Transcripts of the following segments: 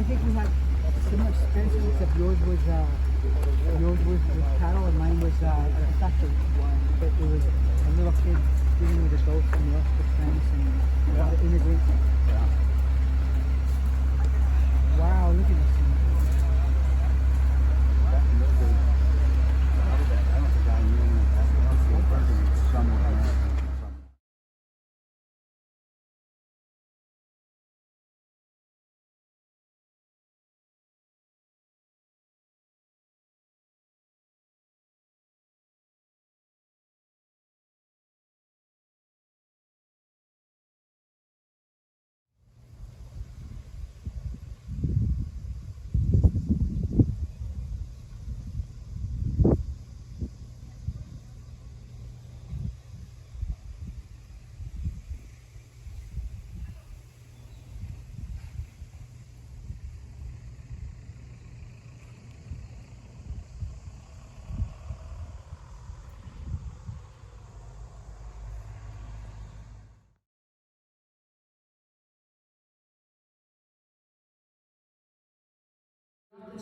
I think we had similar experiences, except yours was with cattle and mine was a factory. But it was a little kid dealing with his goats and the Oxford fence and a lot of immigrants. Yeah. Wow, look at this thing. Back in those days, I don't think I knew. I don't see a person somewhere American.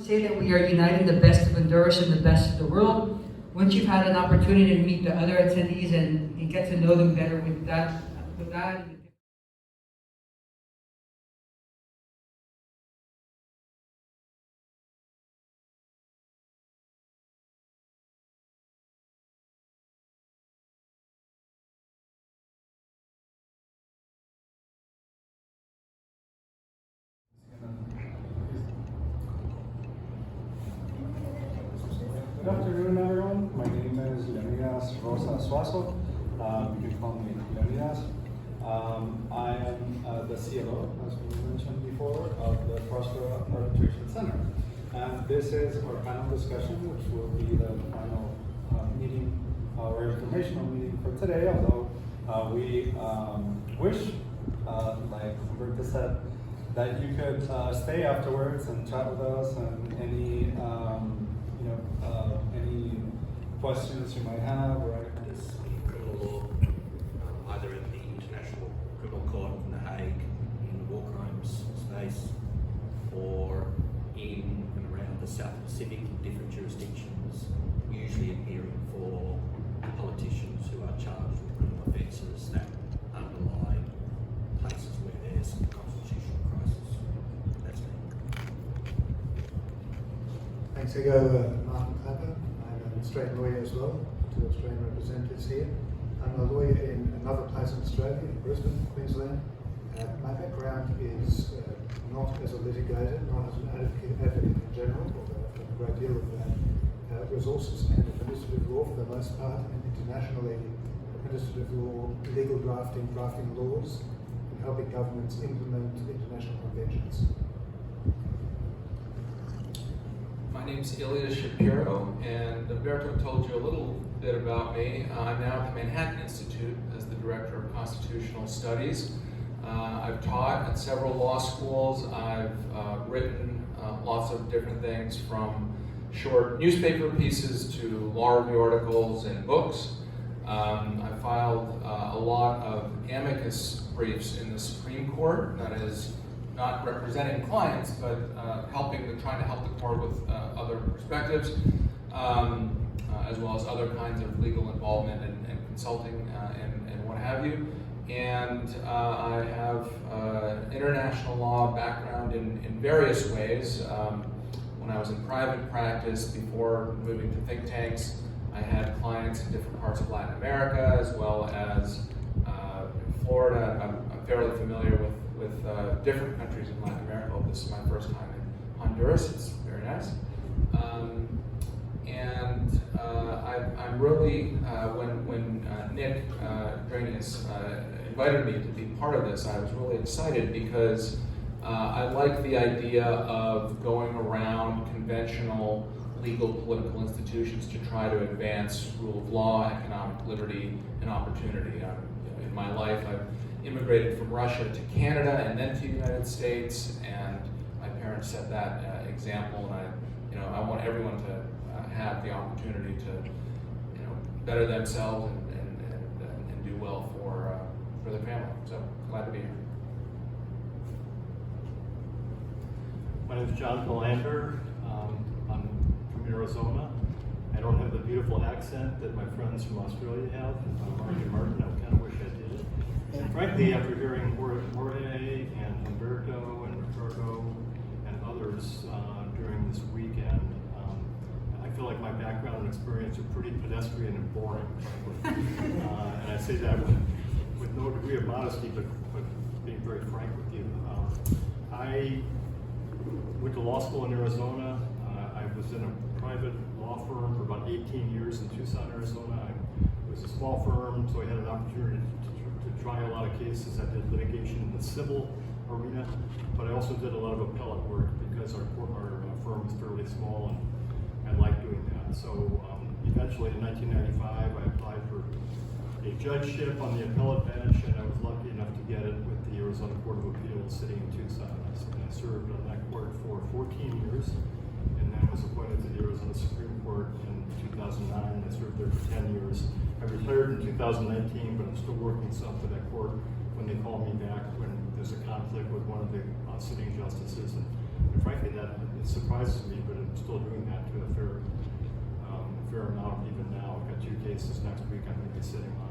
Say that we are uniting the best of Honduras and the best of the world. Once you've had an opportunity to meet the other attendees and get to know them better with that. Good afternoon, everyone. My name is Leonidas Rosa Suazo. You can call me Leonidas. I am the CLO, as we mentioned before, of the Próspera Arbitration Center. And this is our panel discussion, which will be the final meeting or informational meeting for today, although we wish, like Roberta said, that you could stay afterwards and chat with us and any questions you might have, or practice in criminal law, either in the International Criminal Court in The Hague, in the war crimes space, or in and around the South Pacific in different jurisdictions, usually appearing for politicians who are charged with criminal offences that underlie places where there's a constitutional crisis. That's me. Thanks, Hugo. Martin Clapper. I'm an Australian lawyer as well, two Australian representatives here. I'm a lawyer in another place in Australia, in Brisbane, Queensland. My background is not as a litigator, not as an advocate in general, although I've done a great deal of that. Resources and administrative law for the most part, and internationally administrative law, legal drafting laws, and helping governments implement international conventions. My name's Ilya Shapiro, and Alberto told you a little bit about me. I'm now at the Manhattan Institute as the Director of Constitutional Studies. I've taught at several law schools. I've written lots of different things, from short newspaper pieces to law review articles and books. I filed a lot of amicus briefs in the Supreme Court, that is, not representing clients, but trying to help the court with other perspectives, as well as other kinds of legal involvement and consulting and what have you. And I have international law background in various ways. When I was in private practice before moving to think tanks, I had clients in different parts of Latin America, as well as Florida. I'm fairly familiar with different countries in Latin America. This is my first time in Honduras. It's very nice. I'm really, when Nick Dranius invited me to be part of this, I was really excited because I like the idea of going around conventional legal political institutions to try to advance rule of law, economic liberty, and opportunity. In my life, I've immigrated from Russia to Canada and then to the United States, and my parents set that example, and I want everyone to have the opportunity to better themselves and do well for their family. So glad to be here. My name is John Philander. I'm from Arizona. I don't have the beautiful accent that my friends from Australia have. Mark and Martin, I kind of wish I did. And frankly, after hearing Jorge and Humberto and Ricardo and others during this weekend, I feel like my background and experience are pretty pedestrian and boring, frankly. And I say that with no degree of modesty, but being very frank with you. I went to law school in Arizona. I was in a private law firm for about 18 years in Tucson, Arizona. It was a small firm, so I had an opportunity to try a lot of cases. I did litigation in the civil arena, but I also did a lot of appellate work because our firm is fairly small, and I like doing that. So eventually in 1995, I applied for a judgeship on the appellate bench, and I was lucky enough to get it with the Arizona Court of Appeals sitting in Tucson. I served on that court for 14 years, and then was appointed to the Arizona Supreme Court in 2009, and I served there for 10 years. I retired in 2019, but I'm still working some for that court when they call me back when there's a conflict with one of the sitting justices. And frankly, it surprises me, but I'm still doing that to a fair amount even now. I've got 2 cases next week I'm going to be sitting on.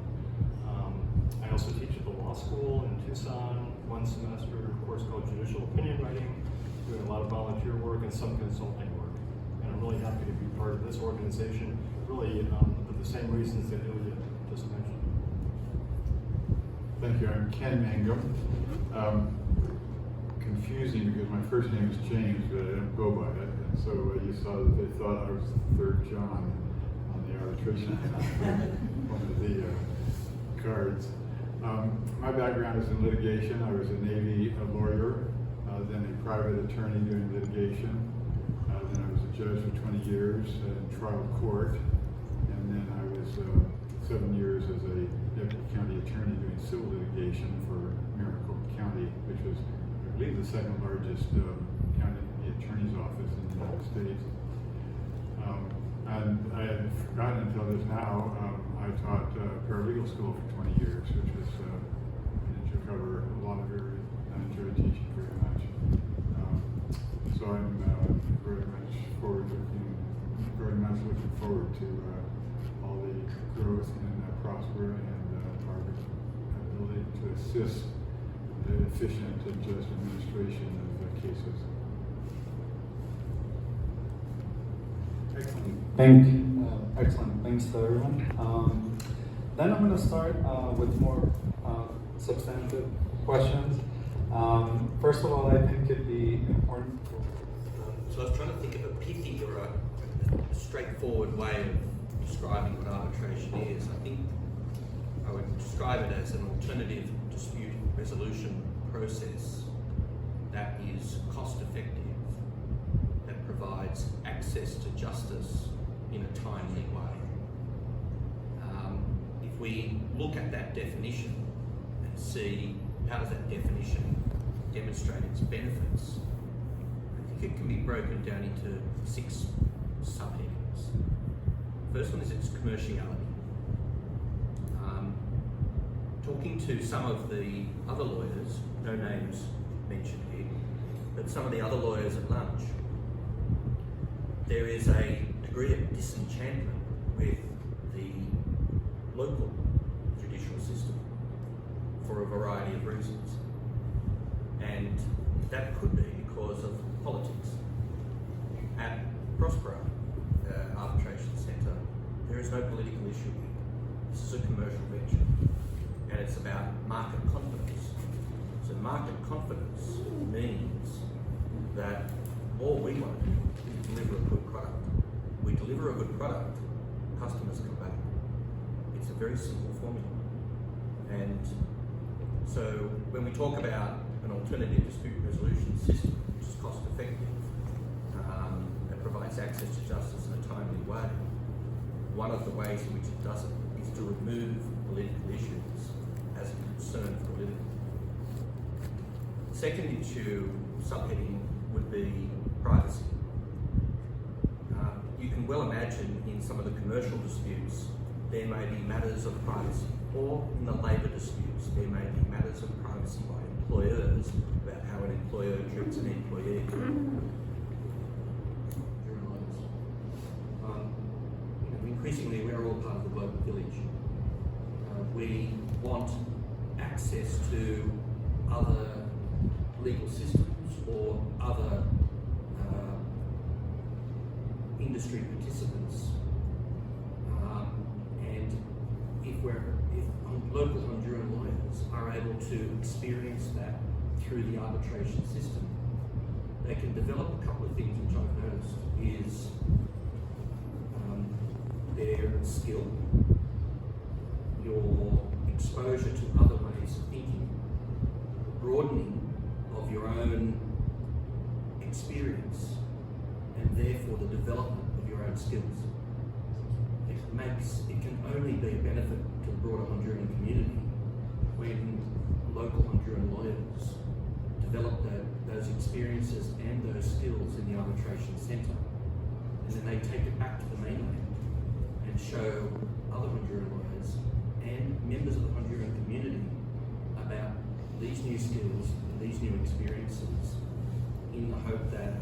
I also teach at the law school in Tucson, 1 semester, a course called Judicial Opinion Writing, doing a lot of volunteer work and some consulting work. And I'm really happy to be part of this organization, really for the same reasons that Ilya just mentioned. Thank you. I'm Ken Mangum. Confusing because my first name is James, but I don't go by it. And so you saw that they thought I was the 3rd John on the arbitration, one of the cards. My background is in litigation. I was a Navy lawyer, then a private attorney doing litigation. Then I was a judge for 20 years in trial court. And then I was 7 years as a deputy county attorney doing civil litigation for Maricopa County, which was, I believe, the 2nd largest county attorney's office in the United States. And I had forgotten until just now, I taught paralegal school for 20 years, which was to cover a lot of areas. I enjoyed teaching very much. So I'm very much looking forward to all the growth in Próspera and our ability to assist the efficient and just administration of cases. Excellent. Thanks to everyone. Then I'm going to start with more substantive questions. First of all, I think it'd be important. So I was trying to think of a pithy or a straightforward way of describing what arbitration is. I think I would describe it as an alternative dispute resolution process that is cost effective, that provides access to justice in a timely way. If we look at that definition and see how does that definition demonstrate its benefits, I think it can be broken down into 6 subheadings. First one is its commerciality. Talking to some of the other lawyers, no names mentioned here, but some of the other lawyers at lunch, there is a degree of disenchantment with the local judicial system for a variety of reasons. And that could be because of politics. At Próspera Arbitration Centre, there is no political issue here. This is a commercial venture, and it's about market confidence. So market confidence means that all we want to do is deliver a good product. We deliver a good product, customers come back. It's a very simple formula. And so when we talk about an alternative dispute resolution system, which is cost effective, that provides access to justice in a timely way, one of the ways in which it does it is to remove political issues as a concern for litigants. Second issue, subheading, would be privacy. You can well imagine in some of the commercial disputes there may be matters of privacy, or in the labour disputes there may be matters of privacy by employers about how an employer treats an employee. Increasingly, we're all part of the global village. We want access to other legal systems or other industry participants, and if local Honduran lawyers are able to experience that through the arbitration system, they can develop a couple of things which I've noticed is their skill, your exposure to other ways of thinking, the broadening of your own experience, and therefore the development of your own skills. It can only be a benefit to the broader Honduran community when local Honduran lawyers develop those experiences and those skills in the arbitration centre, and then they take it back to the mainland and show other Honduran lawyers and members of the Honduran community about these new skills and these new experiences in the hope that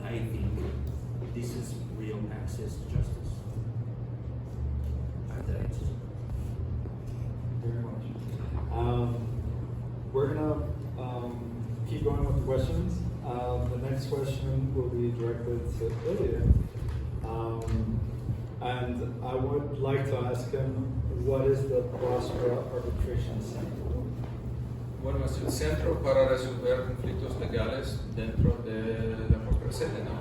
they think this is real access to justice. I hope that answers it. Very much. We're gonna keep going with the questions. The next question will be directed to Ilya. And I would like to ask him, what is the Próspera Arbitration Center? Bueno, es el centro para resolver conflictos legales dentro de la Próspera, ¿no?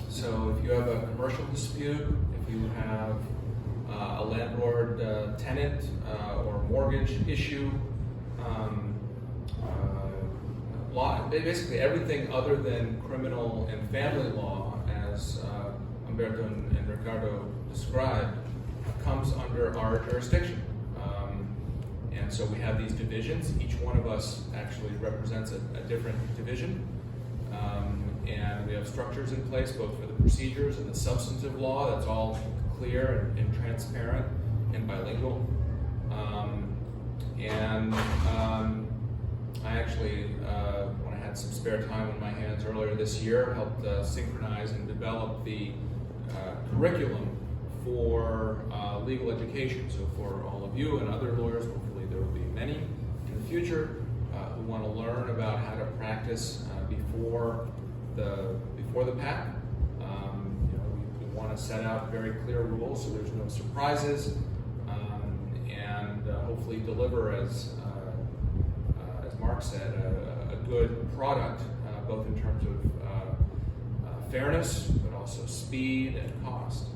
So if you have a commercial dispute, if you have a landlord-tenant or mortgage issue, law, basically everything other than criminal and family law, as Humberto and Ricardo described, comes under our jurisdiction. And so we have these divisions. Each one of us actually represents a different division. And we have structures in place both for the procedures and the substantive law. That's all clear and transparent and bilingual. I actually, when I had some spare time on my hands earlier this year, helped synchronize and develop the curriculum for legal education. So for all of you and other lawyers, hopefully there will be many in the future who want to learn about how to practice before the patent. We want to set out very clear rules so there's no surprises, and hopefully deliver, as Mark said, a good product, both in terms of fairness, but also speed and cost.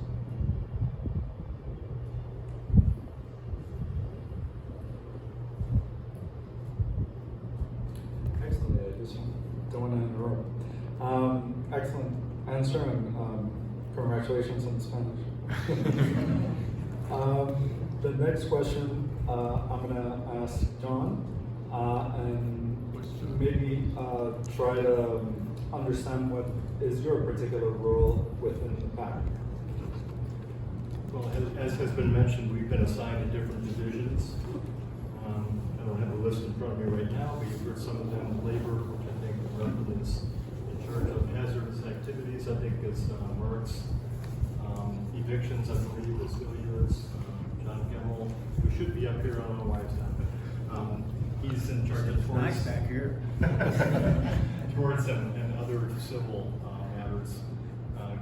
Excellent. Yeah, just don't want to interrupt. Excellent answer, and congratulations on Spanish. The next question I'm going to ask John, and maybe try to understand what is your particular role within the pact. Well, as has been mentioned, we've been assigned to different divisions. I don't have a list in front of me right now, but you've heard some of them. Labor, which I think Russell is in charge of hazardous activities. I think it's Mark's. Evictions, I believe, is Ilya's. John Gemmel, who should be up here, I don't know why he's not, but he's in charge of torts. Nice back here. Torts and other civil matters.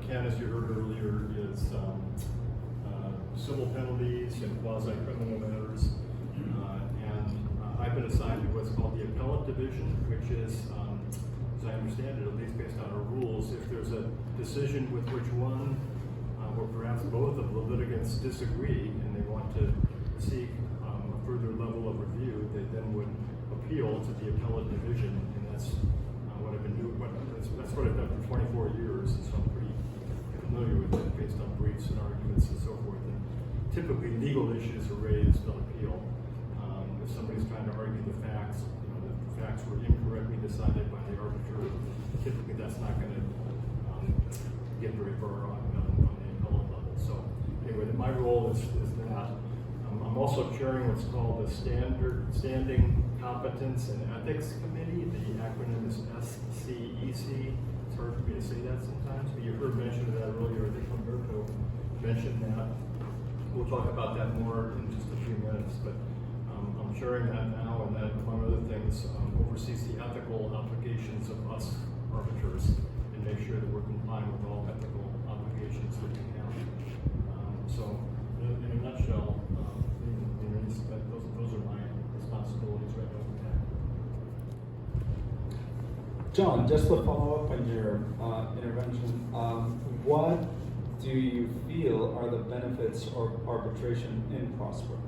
Ken, as you heard earlier, is civil penalties and quasi-criminal matters. I've been assigned to what's called the appellate division, which is, as I understand it, at least based on our rules, if there's a decision with which one or perhaps both of the litigants disagree and they want to seek a further level of review, they then would appeal to the appellate division, and that's what I've been doing. That's what I've done for 24 years, so I'm pretty familiar with it based on briefs and arguments and so forth. And typically, legal issues are raised on appeal. If somebody's trying to argue the facts, the facts were incorrectly decided by the arbitrator, typically that's not going to get very far on the appellate level. So anyway, my role is that. I'm also chairing what's called the Standing Competence and Ethics Committee. The acronym is SCEC. It's hard for me to say that sometimes, but you heard mention of that earlier. I think Humberto mentioned that. We'll talk about that more in just a few minutes, but I'm sharing that now, and that, among other things, oversees the ethical obligations of us arbiters and make sure that we're complying with all ethical obligations that we have. So, in a nutshell, those are my responsibilities right now. John, just to follow up on your intervention, what do you feel are the benefits of arbitration in Próspera?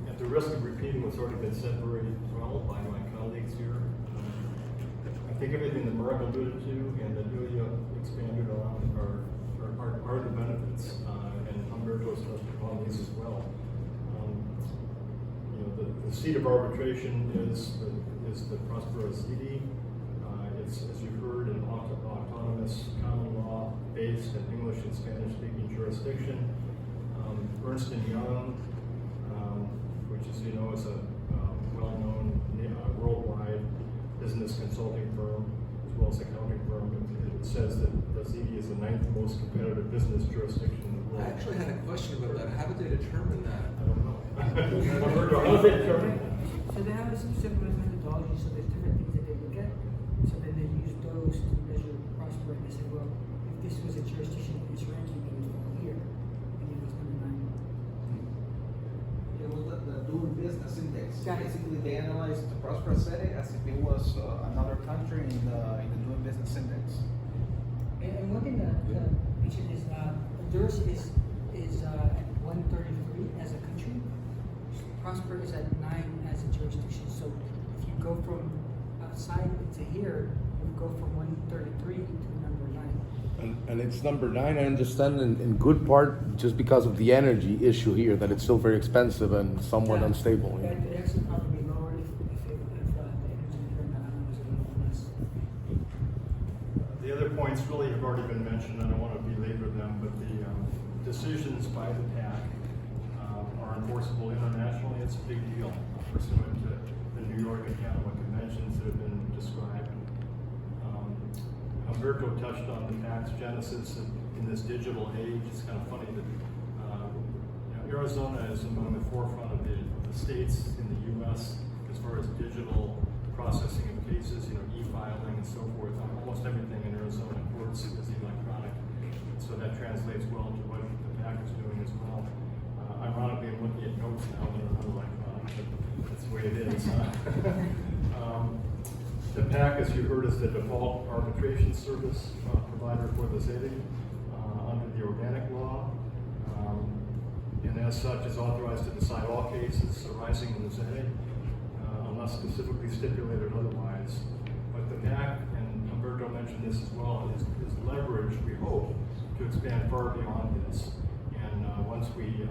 At the risk of repeating what's already been said very well by my colleagues here, I think everything that Mark alluded to and that Julia expanded on are the benefits, and Humberto's touched upon these as well. The seat of arbitration is the Próspera city. It's, as you heard, an autonomous common law based in English and Spanish speaking jurisdiction. Ernst & Young, which, as you know, is a well-known worldwide business consulting firm as well as accounting firm. It says that the CD is the 9th most competitive business jurisdiction in the world. I actually had a question about that. How did they determine that? I don't know. How did they determine that? So they have a specific methodology, so there's different things that they look at. So then they use those to measure Próspera, and they say, well, if this was a jurisdiction in this ranking, it would fall here, and it was number 9. It was the doing business index. Got it. Basically, they analyzed the Próspera city as if it was another country in the doing business index. And one thing that mentioned is Honduras is at 133 as a country. Próspera is at 9 as a jurisdiction. So if you go from outside to here, you go from 133 to number 9. And it's number 9, I understand, in good part just because of the energy issue here, that it's still very expensive and somewhat unstable. Yeah, it actually probably be lower if the energy here in the island was a little less. The other points really have already been mentioned. I don't want to belabor them, but the decisions by the PAC are enforceable internationally. It's a big deal pursuant to the New York and Panama conventions that have been described. Humberto touched on the PAC's genesis in this digital age. It's kind of funny that Arizona is among the forefront of the states in the U.S. as far as digital processing of cases, e-filing and so forth. Almost everything in Arizona courts is electronic, so that translates well to what the PAC is doing as well. Ironically, I'm looking at notes now that are not electronic, but that's the way it is. The PAC, as you heard, is the default arbitration service provider for the city under the organic law, and as such is authorized to decide all cases arising in the city, unless specifically stipulated otherwise. But the PAC, and Humberto mentioned this as well, is leveraged, we hope, to expand far beyond this. And once we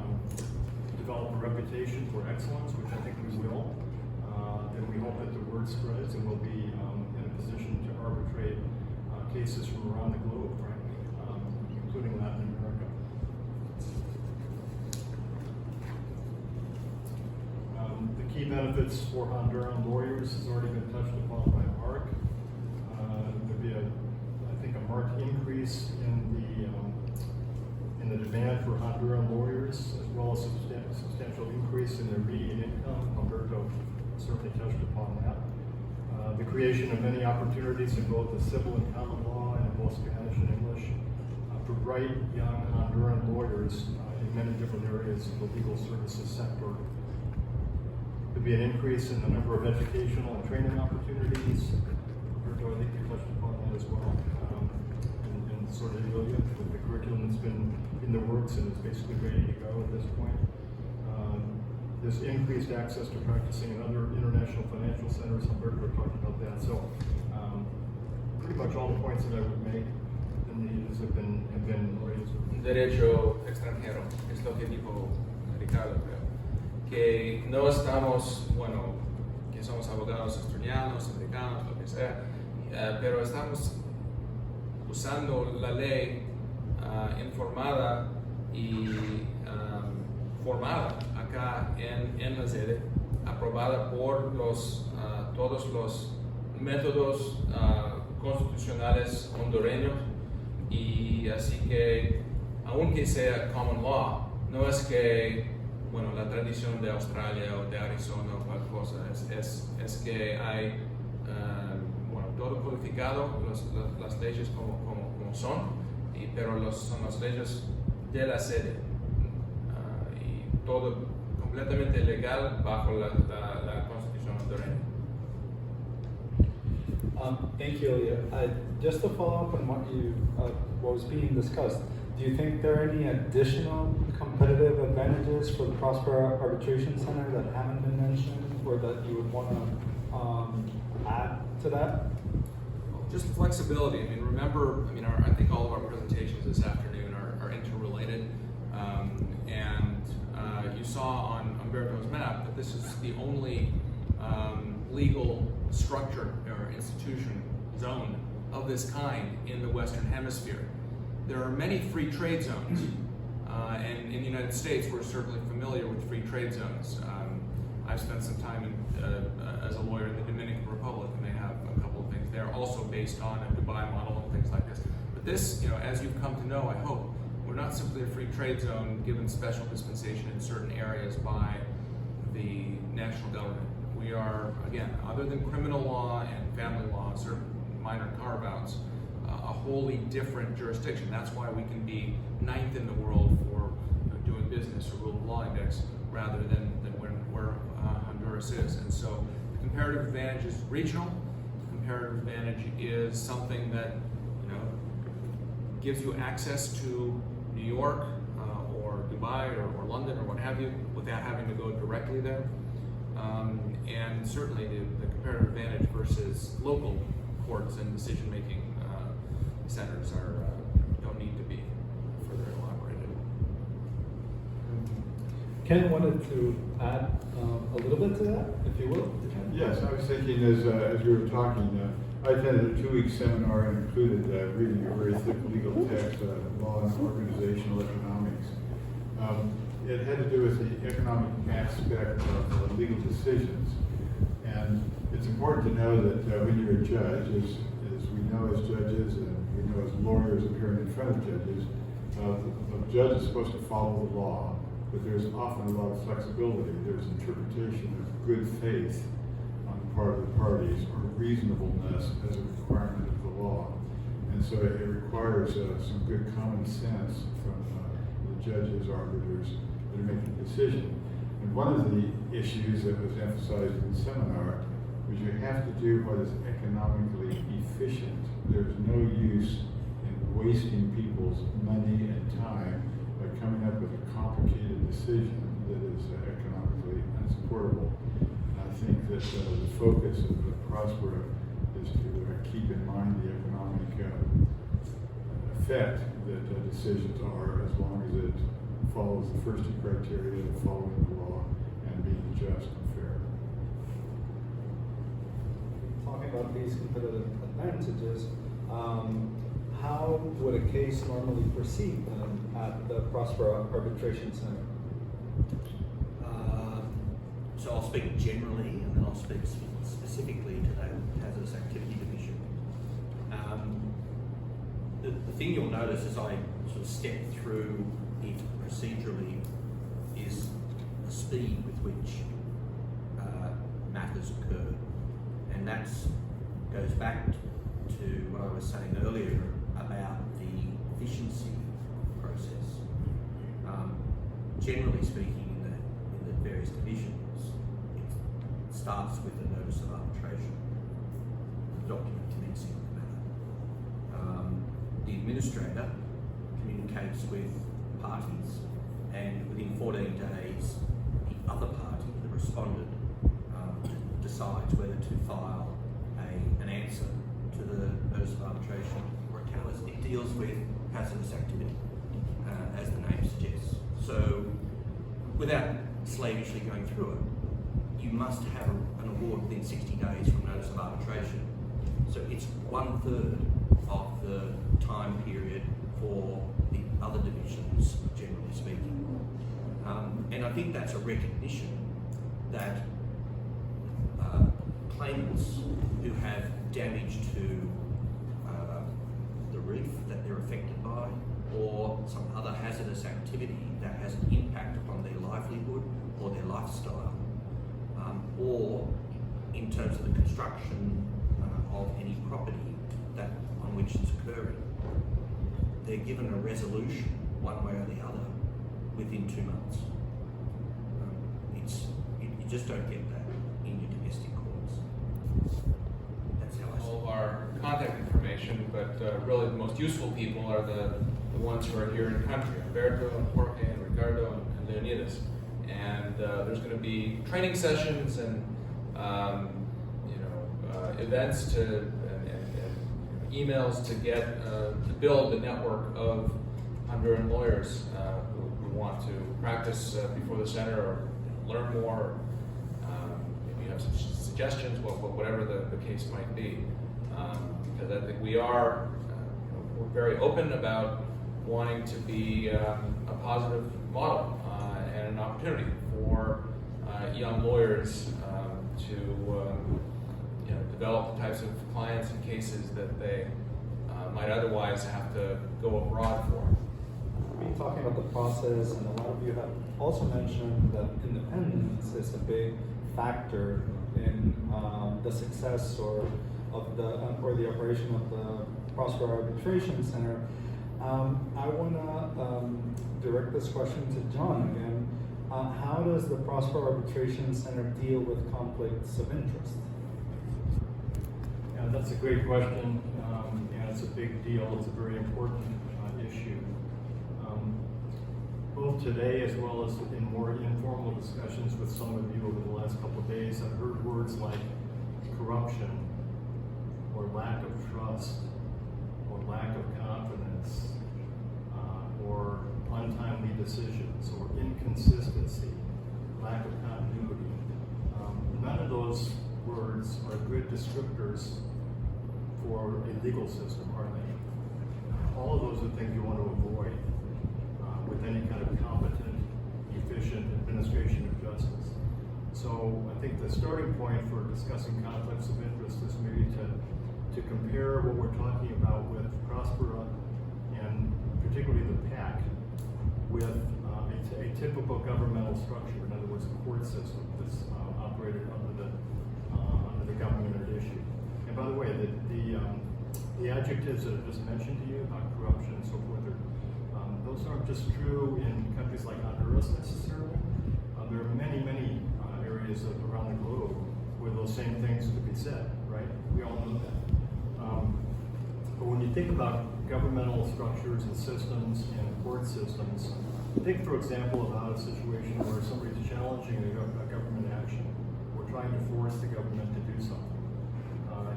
develop a reputation for excellence, which I think we will, then we hope that the word spreads and we'll be in a position to arbitrate cases from around the globe, frankly, including Latin America. The key benefits for Honduran lawyers has already been touched upon by Mark. There'd be I think a marked increase in the demand for Honduran lawyers, as well as a substantial increase in their median income. Humberto certainly touched upon that. The creation of many opportunities in both the civil and common law and in both Spanish and English for bright young Honduran lawyers in many different areas of the legal services sector. There'd be an increase in the number of educational and training opportunities. Humberto, I think you touched upon that as well. And sort of with the curriculum that's been in the works and is basically ready to go at this point. There's increased access to practicing in other international financial centers. Humberto talked about that. So pretty much all the points that I would make in these have been raised. Derecho extranjero, es lo que dijo Ricardo, creo. Que no estamos, bueno, que somos abogados australianos, americanos, lo que sea, pero estamos usando la ley informada y formada acá en la sede, aprobada por todos los métodos constitucionales hondureños, y así que aunque sea common law, no es que, bueno, la tradición de Australia o de Arizona o cualquier cosa, es que hay, bueno, todo codificado, las leyes como son, pero son las leyes de la sede, y todo completamente legal bajo la Constitución hondureña. Thank you, Ilya. Just to follow up on what was being discussed, do you think there are any additional competitive advantages for the Próspera Arbitration Center that haven't been mentioned, or that you would want to add to that? Just flexibility. I mean, remember, I think all of our presentations this afternoon are interrelated, and you saw on Umberto's map that this is the only legal structure or institution zone of this kind in the Western Hemisphere. There are many free trade zones, and in the United States we're certainly familiar with free trade zones. I've spent some time as a lawyer in the Dominican Republic, and they have a couple of things there, also based on a Dubai model and things like this. But this, as you've come to know, I hope, we're not simply a free trade zone given special dispensation in certain areas by the national government. We are, again, other than criminal law and family law, certain minor carve-outs, a wholly different jurisdiction. That's why we can be 9th in the world for doing business or rule of law index rather than where Honduras is. And so the comparative advantage is regional. The comparative advantage is something that gives you access to New York or Dubai or London or what have you without having to go directly there. And certainly the comparative advantage versus local courts and decision-making centers don't need to be further elaborated. Ken wanted to add a little bit to that, if you will. Yes, I was thinking as we were talking, I attended a 2-week seminar and included reading a very thick legal text, law and organizational economics. It had to do with the economic aspect of legal decisions. And it's important to know that when you're a judge, as we know as judges and we know as lawyers appearing in front of judges, the judge is supposed to follow the law, but there's often a lot of flexibility. There's interpretation of good faith on the part of the parties, or reasonableness as a requirement of the law. And so it requires some good common sense from the judges, arbiters that are making a decision. And one of the issues that was emphasized in the seminar was you have to do what is economically efficient. There's no use in wasting people's money and time by coming up with a complicated decision that is economically unsupportable. And I think that the focus of the Próspera is to keep in mind the economic effect that decisions are, as long as it follows the first two criteria of following the law and being just and fair. Talking about these competitive advantages, how would a case normally proceed at the Próspera Arbitration Center? So I'll speak generally, and then I'll speak specifically to that hazardous activity division. The thing you'll notice as I sort of step through it procedurally is the speed with which matters occur, and that goes back to what I was saying earlier about the efficiency process. Generally speaking, in the various divisions, it starts with a notice of arbitration, the document commencing the matter. The administrator communicates with parties, and within 14 days, the other party, the respondent, decides whether to file an answer to the notice of arbitration or a counter. It deals with hazardous activity, as the name suggests. So, without slavishly going through it, you must have an award within 60 days from notice of arbitration. So it's 1/3 of the time period for the other divisions, generally speaking. And I think that's a recognition that claimants who have damage to the reef that they're affected by, or some other hazardous activity that has an impact upon their livelihood or their lifestyle, or in terms of the construction of any property that on which it's occurring, they're given a resolution one way or the other within 2 months. You just don't get that in your domestic courts. That's how I see All it. of our contact information, but really the most useful people are the ones who are here in country, Alberto and Jorge and Ricardo and Leonidas. And there's going to be training sessions and events and emails to get to build the network of Honduran lawyers who want to practice before the center or learn more. If you have some suggestions, whatever the case might be, because I think we are we're very open about wanting to be a positive model and an opportunity for young lawyers to develop the types of clients and cases that they might otherwise have to go abroad for. We've been talking about the process, and a lot of you have also mentioned that independence is a big factor in the success or the operation of the Próspera Arbitration Center. I want to direct this question to John again. How does the Próspera Arbitration Center deal with conflicts of interest? Yeah, that's a great question, and it's a big deal. It's a very important issue. Both today as well as in more informal discussions with some of you over the last couple of days, I've heard words like corruption, or lack of trust, or lack of confidence, or untimely decisions, or inconsistency, lack of continuity. None of those words are good descriptors for a legal system, are they? All of those are things you want to avoid with any kind of competent, efficient administration of justice. So I think the starting point for discussing conflicts of interest is maybe to compare what we're talking about with Próspera, and particularly the PAC, with a typical governmental structure, in other words, a court system that's operated under the government at issue. And by the way, the adjectives that I just mentioned to you about corruption and so forth, those aren't just true in countries like Honduras necessarily. There are many, many areas around the globe where those same things could be said, right? We all know that. But when you think about governmental structures and systems and court systems, think, for example, about a situation where somebody's challenging a government action or trying to force the government to do something,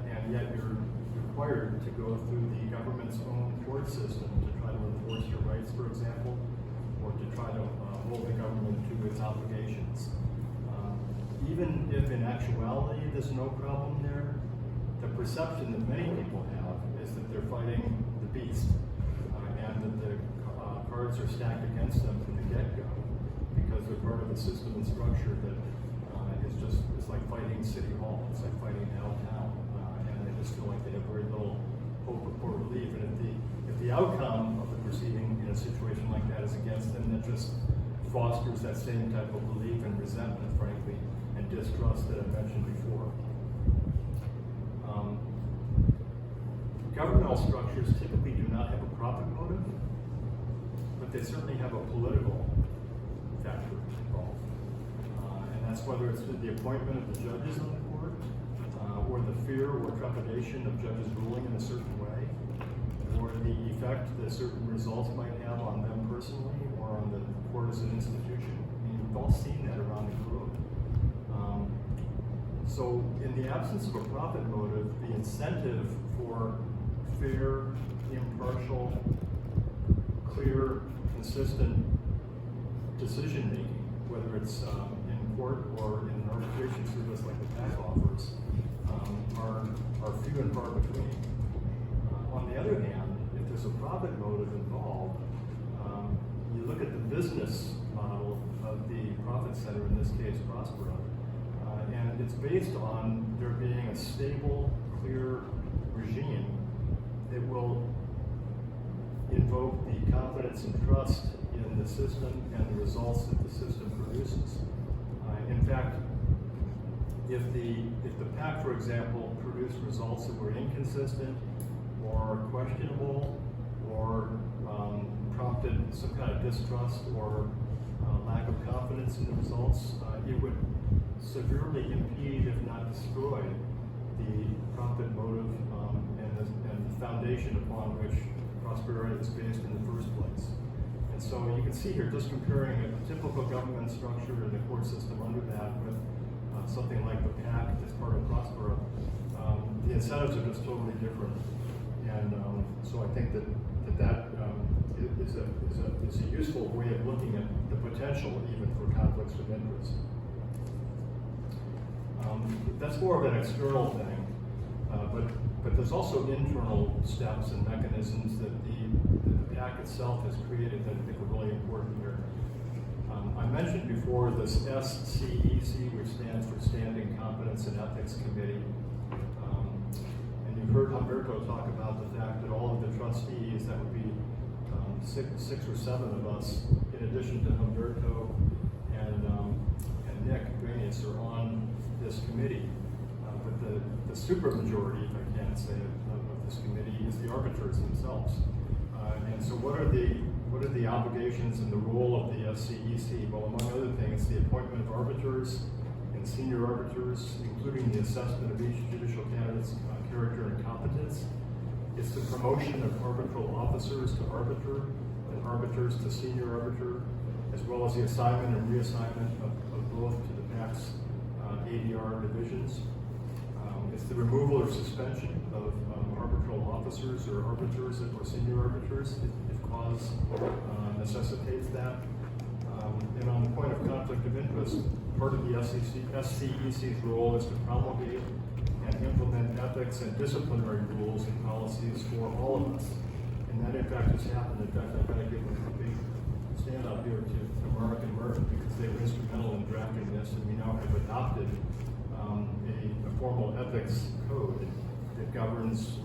and yet you're required to go through the government's own court system to try to enforce your rights, for example, or to try to hold the government to its obligations. Even if in actuality there's no problem there, the perception that many people have is that they're fighting the beast, and that the cards are stacked against them from the get-go, because they're part of a system and structure that it's like fighting City Hall, it's like fighting downtown, and they just feel like they have very little hope for relief. And if the outcome of the proceeding in a situation like that is against them, that just fosters that same type of belief and resentment, frankly, and distrust that I mentioned before. Governmental structures typically do not have a profit motive, but they certainly have a political factor involved. And that's whether it's the appointment of the judges on the court, or the fear or trepidation of judges ruling in a certain way, or the effect that certain results might have on them personally or on the court as an institution. I mean, we've all seen that around the globe. So in the absence of a profit motive, the incentive for fair, impartial, clear, consistent decision-making, whether it's in court or in an arbitration service like the PAC offers, are few and far between. On the other hand, if there's a profit motive involved, you look at the business model of the profit center, in this case Próspera, and it's based on there being a stable, clear regime that will invoke the confidence and trust in the system and the results that the system produces. In fact, if the PAC, for example, produced results that were inconsistent or questionable or prompted some kind of distrust or lack of confidence in the results, it would severely impede, if not destroy, the profit motive and the foundation upon which Próspera is based in the first place. And so you can see here, just comparing a typical government structure and the court system under that with something like the PAC as part of Próspera, the incentives are just totally different. And so I think that is a useful way of looking at the potential even for conflicts of interest. That's more of an external thing, but there's also internal steps and mechanisms that the PAC itself has created that I think are really important here. I mentioned before this SCEC, which stands for Standing Competence and Ethics Committee. And you've heard Humberto talk about the fact that all of the trustees, that would be six or seven of us, in addition to Humberto and Nick Granius, are on this committee. But the supermajority, if I can say it, of this committee is the arbiters themselves. And so what are the obligations and the role of the SCEC? Well, among other things, the appointment of arbiters and senior arbiters, including the assessment of each judicial candidate's character and competence. It's the promotion of arbitral officers to arbiter and arbiters to senior arbiter, as well as the assignment and reassignment of both to the PAC's ADR divisions. It's the removal or suspension of arbitral officers or arbiters or senior arbiters if cause necessitates that. And on the point of conflict of interest, part of the SCEC's role is to promulgate and implement ethics and disciplinary rules and policies for all of us. And that in fact has happened. In fact, I've got to give a big stand out here to Mark and Merton because they were instrumental in drafting this, and we now have adopted a formal ethics code that governs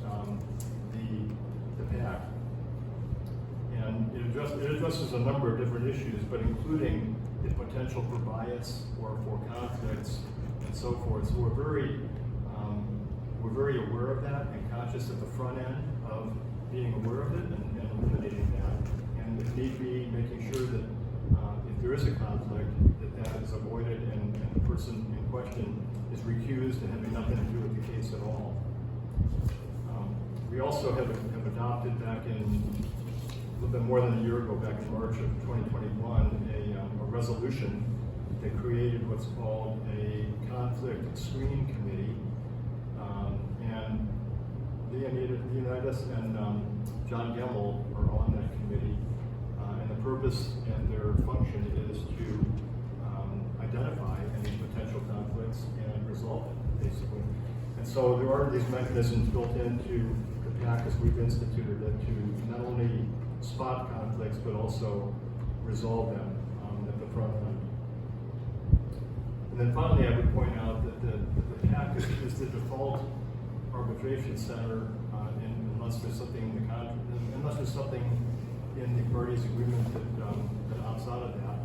the PAC. And it addresses a number of different issues, but including the potential for bias or for conflicts and so forth. So we're very aware of that and conscious at the front end of being aware of it and eliminating that. And if need be, making sure that if there is a conflict, that is avoided and the person in question is recused and having nothing to do with the case at all. We also have adopted back in a little bit more than a year ago, back in March of 2021, a resolution that created what's called a conflict screening committee. And Leonidas and John Gemmel are on that committee. And the purpose and their function is to identify any potential conflicts and resolve it, basically. And so there are these mechanisms built into the PAC as we've instituted it to not only spot conflicts, but also resolve them at the front end. And then finally, I would point out that the PAC is the default arbitration center, unless there's something in the contract, unless there's something in the parties' agreement that opts out of that.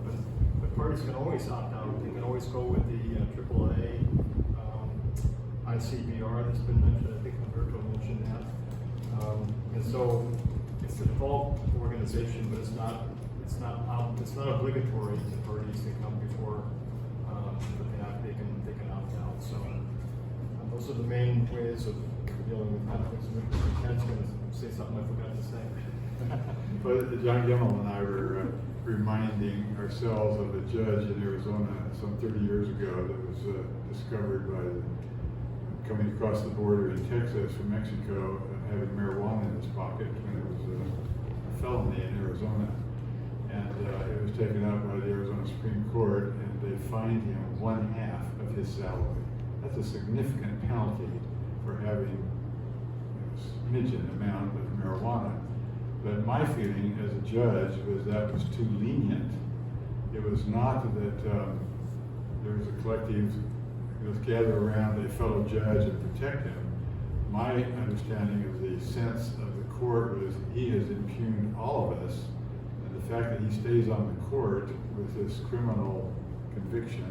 But parties can always opt out. They can always go with the AAA ICBR that's been mentioned. I think Humberto mentioned that. And so it's the default organization, but it's not obligatory to parties to come before the PAC. They can opt out. So those are the main ways of dealing with conflicts of interest. Ken's going to say something I forgot to say. But John Gemmel and I were reminding ourselves of a judge in Arizona some 30 years ago that was discovered by coming across the border in Texas from Mexico, having marijuana in his pocket when it was a felony in Arizona. And it was taken up by the Arizona Supreme Court, and they fined him 1/2 of his salary. That's a significant penalty for having a smidgen amount of marijuana. But my feeling as a judge was that was too lenient. It was not that there was a collective that was gathered around a fellow judge and protect him. My understanding of the sense of the court was he has impugned all of us, and the fact that he stays on the court with this criminal conviction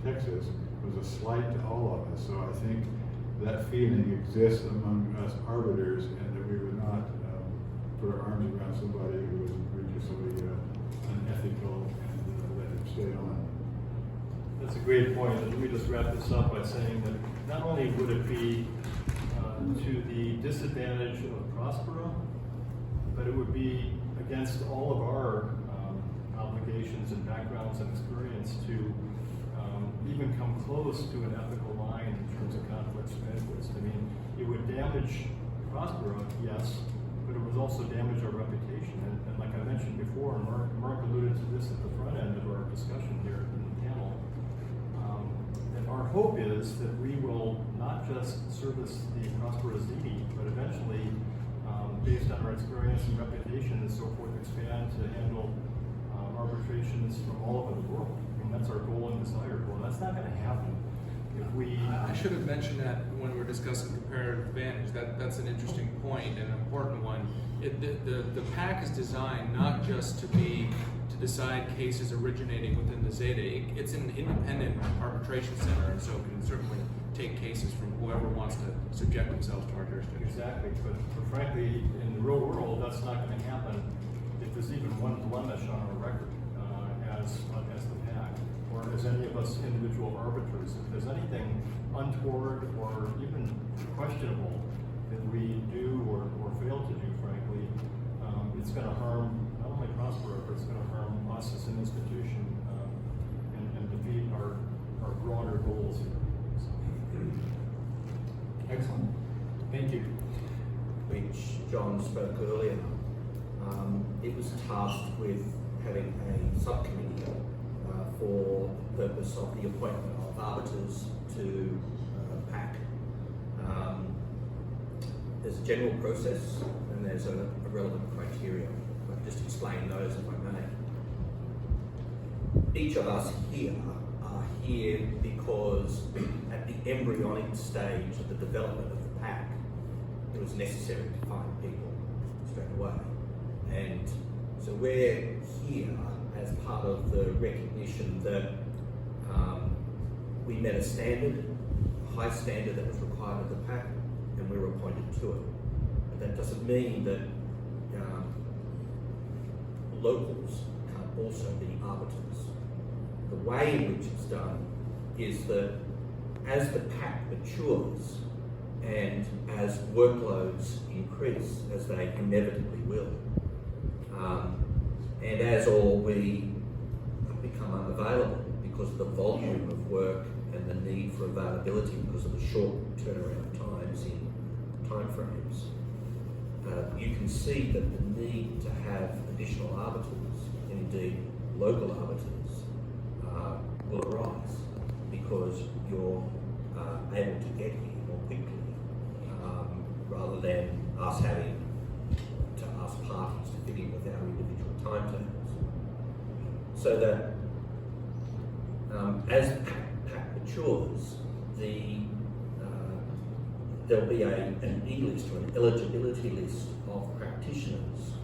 in Texas was a slight to all of us. So I think that feeling exists among us arbiters, and that we would not put our arms around somebody who was egregiously unethical and let him stay on. That's a great point, and let me just wrap this up by saying that not only would it be to the disadvantage of Próspera, but it would be against all of our obligations and backgrounds and experience to even come close to an ethical line in terms of conflicts of interest. I mean, it would damage Próspera, yes, but it would also damage our reputation. And like I mentioned before, and Mark alluded to this at the front end of our discussion here in the panel, and our hope is that we will not just service the Próspera's needy, but eventually, based on our experience and reputation and so forth, expand to handle arbitrations from all over the world. I mean, that's our goal and desire. Well, that's not going to happen if we... I should have mentioned that when we were discussing comparative advantage. That's an interesting point and an important one. The PAC is designed not just to decide cases originating within the Zeta. It's an independent arbitration center, and so it can certainly take cases from whoever wants to subject themselves to our jurisdiction. Exactly, but frankly, in the real world, that's not going to happen if there's even one blemish on our record as the PAC, or as any of us individual arbiters. If there's anything untoward or even questionable that we do or fail to do, frankly, it's going to harm not only Próspera, but it's going to harm us as an institution and defeat our broader goals here. So. Excellent. Thank you. Which John spoke earlier, it was tasked with having a subcommittee for the purpose of the appointment of arbiters to PAC. There's a general process and there's a relevant criteria. I'll just explain those if I may. Each of us here are here because at the embryonic stage of the development of the PAC, it was necessary to find people straight away. And so we're here as part of the recognition that we met a standard, a high standard that was required of the PAC, and we were appointed to it. But that doesn't mean that locals can't also be arbiters. The way in which it's done is that as the PAC matures and as workloads increase, as they inevitably will, and as all we become unavailable because of the volume of work and the need for availability because of the short turnaround times in timeframes, you can see that the need to have additional arbiters, and indeed local arbiters, will arise because you're able to get here more quickly, rather than us having to ask parties to fit in with our individual timetables. So that as PAC matures, there'll be an E-list or an eligibility list of practitioners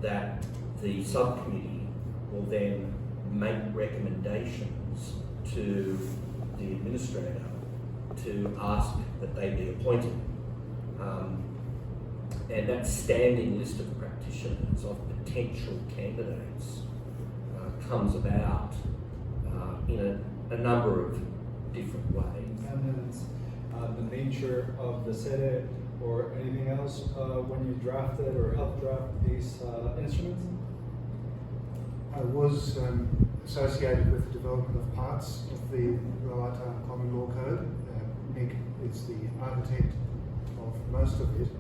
that the subcommittee will then make recommendations to the administrator to ask that they be appointed. And that standing list of practitioners, of potential candidates, comes about in a number of different ways. And the nature of the SEDE or anything else when you drafted or helped draft these instruments? I was associated with the development of parts of the Roatan Common Law Code. Nick is the architect of most of it.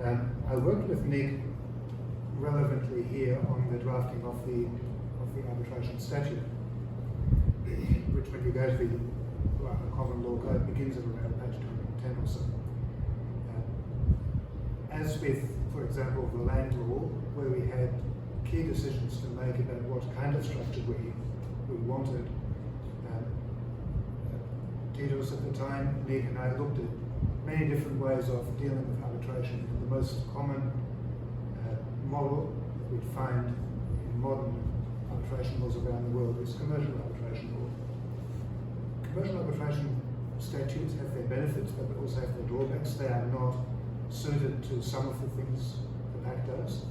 I worked with Nick relevantly here on the drafting of the arbitration statute, which when you go to the Common Law Code begins at around page 210 or so. As with for example, the land law, where we had key decisions to make about what kind of structure we wanted. Titos at the time, Nick and I looked at many different ways of dealing with arbitration. The most common model that we'd find in modern arbitration laws around the world is commercial arbitration law. Commercial arbitration statutes have their benefits, but they also have their drawbacks. They are not suited to some of the things the Pact does.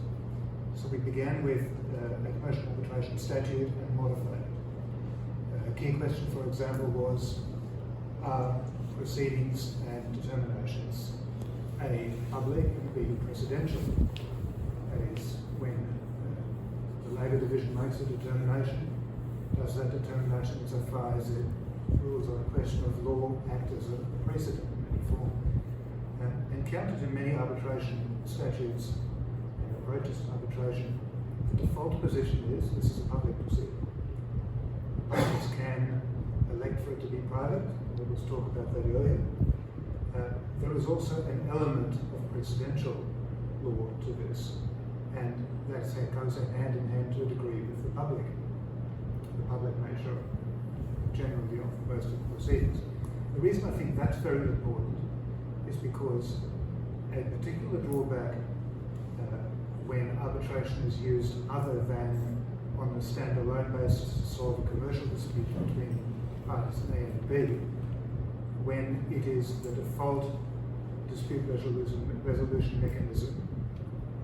So we began with a commercial arbitration statute and modified it. A key question, for example, was proceedings and determinations A, public, and B, presidential. That is, when the Labour Division makes a determination, does that determination, insofar as it rules on a question of law, act as a precedent in any form? Encountered in many arbitration statutes and approaches to arbitration, the default position is this is a public proceeding. Parties can elect for it to be private. There was talk about that earlier. There is also an element of presidential law to this, and that goes hand in hand to a degree with the public nature generally of most of the proceedings. The reason I think that's very important is because a particular drawback when arbitration is used other than on a standalone basis to solve a commercial dispute between parties A and B, when it is the default dispute resolution mechanism,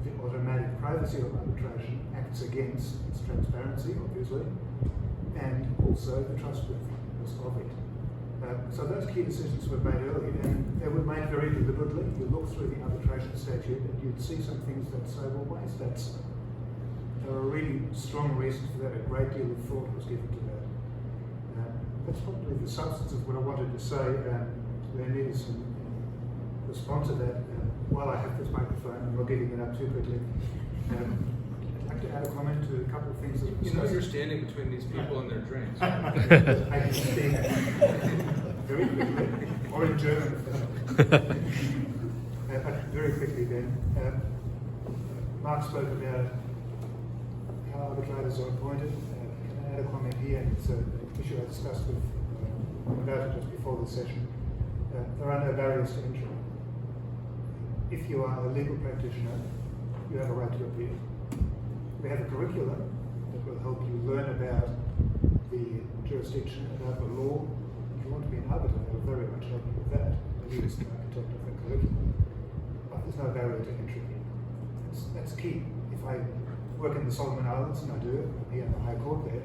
the automatic privacy of arbitration acts against its transparency, obviously, and also the trustworthiness of it. So those key decisions were made early, and they were made very deliberately. You look through the arbitration statute and you'd see some things that say, well, why is that so? There are really strong reasons for that. A great deal of thought was given to that. That's probably the substance of what I wanted to say. There needs some response to that. While I have this microphone, I'm not giving it up too quickly. I'd like to add a comment to a couple of things that were discussed. You're standing between these people and their drinks. I can speak very quickly, or in German. But very quickly then. Mark spoke about how arbitrators are appointed. Can I add a comment here? It's an issue I discussed with about just before the session. There are no barriers to entry. If you are a legal practitioner, you have a right to appeal. We have a curriculum that will help you learn about the jurisdiction, about the law. If you want to be an arbitrator, it will very much help you with that. Maybe it's the architect of the curriculum. But there's no barrier to entry. That's key. If I work in the Solomon Islands, and I do, I'm here in the High Court there,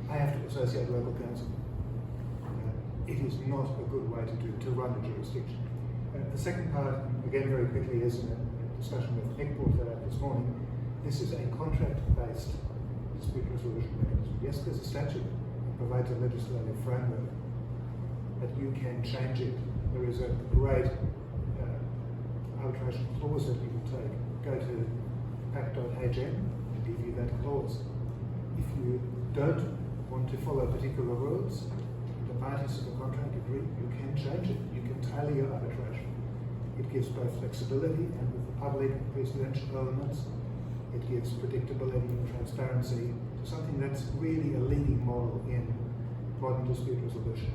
I have to associate local counsel. It is not a good way to run a jurisdiction. The second part, again very quickly, is a discussion with Nick brought that up this morning. This is a contract-based dispute resolution mechanism. Yes, there's a statute that provides a legislative framework, but you can change it. There is a great arbitration clause that you can take. Go to pact.hn and give you that clause. If you don't want to follow particular rules, the parties to the contract agree, you can change it. You can tailor your arbitration. It gives both flexibility and with the public and presidential elements, it gives predictability and transparency to something that's really a leading model in modern dispute resolution.